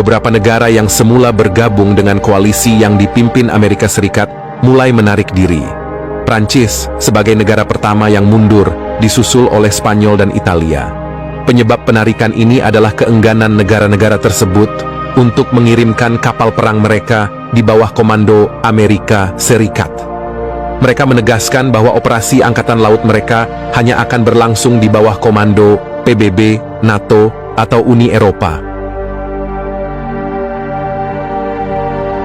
beberapa negara yang semula bergabung dengan koalisi yang dipimpin Amerika Serikat mulai menarik diri. Prancis sebagai negara pertama yang mundur, disusul oleh Spanyol dan Italia. Penyebab penarikan ini adalah keengganan negara-negara tersebut untuk mengirimkan kapal perang mereka di bawah komando Amerika Serikat. Mereka menegaskan bahwa operasi Angkatan Laut mereka hanya akan berlangsung di bawah komando PBB, NATO, atau Uni Eropa.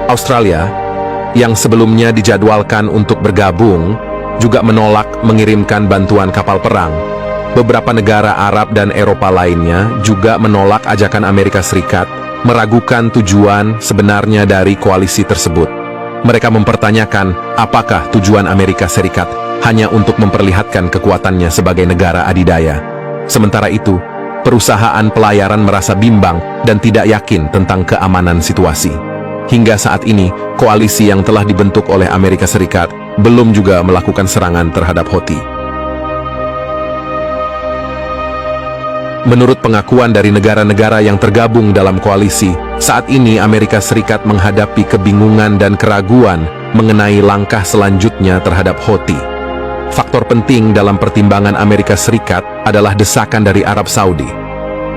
Australia, yang sebelumnya dijadwalkan untuk bergabung, juga menolak mengirimkan bantuan kapal perang. Beberapa negara Arab dan Eropa lainnya juga menolak ajakan Amerika Serikat, meragukan tujuan sebenarnya dari koalisi tersebut. Mereka mempertanyakan apakah tujuan Amerika Serikat hanya untuk memperlihatkan kekuatannya sebagai negara adidaya. Sementara itu, perusahaan pelayaran merasa bimbang dan tidak yakin tentang keamanan situasi. Hingga saat ini, koalisi yang telah dibentuk oleh Amerika Serikat belum juga melakukan serangan terhadap Houthi. Menurut pengakuan dari negara-negara yang tergabung dalam koalisi, saat ini Amerika Serikat menghadapi kebingungan dan keraguan mengenai langkah selanjutnya terhadap Houthi. Faktor penting dalam pertimbangan Amerika Serikat adalah desakan dari Arab Saudi.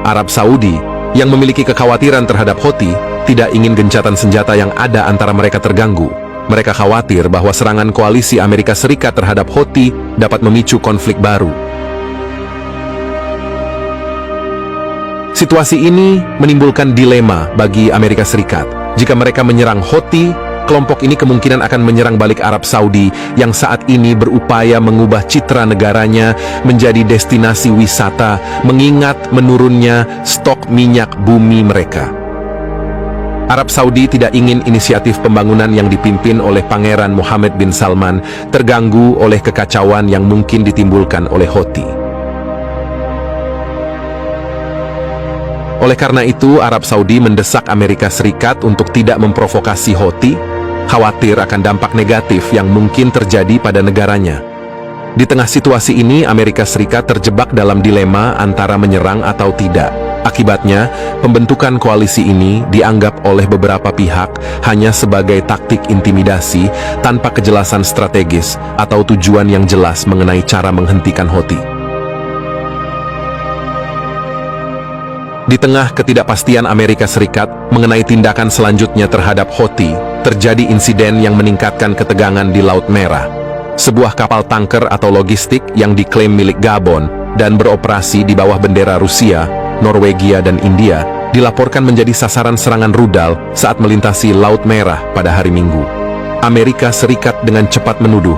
Arab Saudi, yang memiliki kekhawatiran terhadap Houthi, tidak ingin gencatan senjata yang ada antara mereka terganggu. Mereka khawatir bahwa serangan koalisi Amerika Serikat terhadap Houthi dapat memicu konflik baru. Situasi ini menimbulkan dilema bagi Amerika Serikat. Jika mereka menyerang Houthi, kelompok ini kemungkinan akan menyerang balik Arab Saudi yang saat ini berupaya mengubah citra negaranya menjadi destinasi wisata, mengingat menurunnya stok minyak bumi mereka. Arab Saudi tidak ingin inisiatif pembangunan yang dipimpin oleh Pangeran Mohammed bin Salman terganggu oleh kekacauan yang mungkin ditimbulkan oleh Houthi. Oleh karena itu, Arab Saudi mendesak Amerika Serikat untuk tidak memprovokasi Houthi, khawatir akan dampak negatif yang mungkin terjadi pada negaranya. Di tengah situasi ini, Amerika Serikat terjebak dalam dilema antara menyerang atau tidak. Akibatnya, pembentukan koalisi ini dianggap oleh beberapa pihak hanya sebagai taktik intimidasi tanpa kejelasan strategis atau tujuan yang jelas mengenai cara menghentikan Houthi. Di tengah ketidakpastian Amerika Serikat mengenai tindakan selanjutnya terhadap Houthi, terjadi insiden yang meningkatkan ketegangan di Laut Merah. Sebuah kapal tanker atau logistik yang diklaim milik Gabon dan beroperasi di bawah bendera Rusia, Norwegia, dan India dilaporkan menjadi sasaran serangan rudal saat melintasi Laut Merah pada hari Minggu. Amerika Serikat dengan cepat menuduh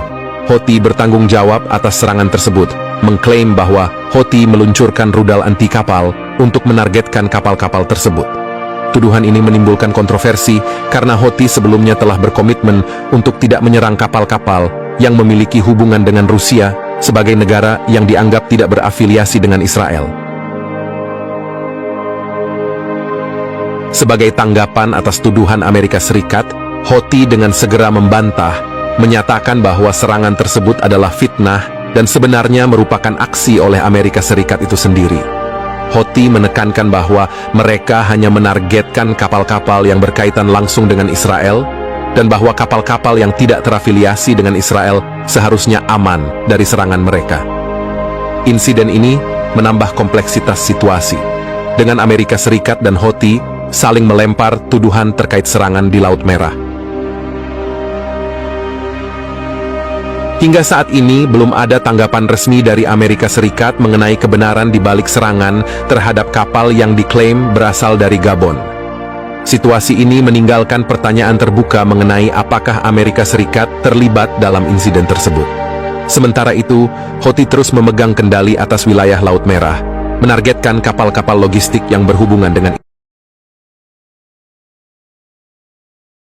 Houthi bertanggung jawab atas serangan tersebut, mengklaim bahwa Houthi meluncurkan rudal anti kapal untuk menargetkan kapal-kapal tersebut. Tuduhan ini menimbulkan kontroversi karena Houthi sebelumnya telah berkomitmen untuk tidak menyerang kapal-kapal yang memiliki hubungan dengan Rusia sebagai negara yang dianggap tidak berafiliasi dengan Israel. Sebagai tanggapan atas tuduhan Amerika Serikat, Houthi dengan segera membantah, menyatakan bahwa serangan tersebut adalah fitnah dan sebenarnya merupakan aksi oleh Amerika Serikat itu sendiri. Houthi menekankan bahwa mereka hanya menargetkan kapal-kapal yang berkaitan langsung dengan Israel dan bahwa kapal-kapal yang tidak terafiliasi dengan Israel seharusnya aman dari serangan mereka. Insiden ini menambah kompleksitas situasi, dengan Amerika Serikat dan Houthi saling melempar tuduhan terkait serangan di Laut Merah. Hingga saat ini, belum ada tanggapan resmi dari Amerika Serikat mengenai kebenaran di balik serangan terhadap kapal yang diklaim berasal dari Gabon. Situasi ini meninggalkan pertanyaan terbuka mengenai apakah Amerika Serikat terlibat dalam insiden tersebut. Sementara itu, Houthi terus memegang kendali atas wilayah Laut Merah, menargetkan kapal-kapal logistik yang berhubungan dengan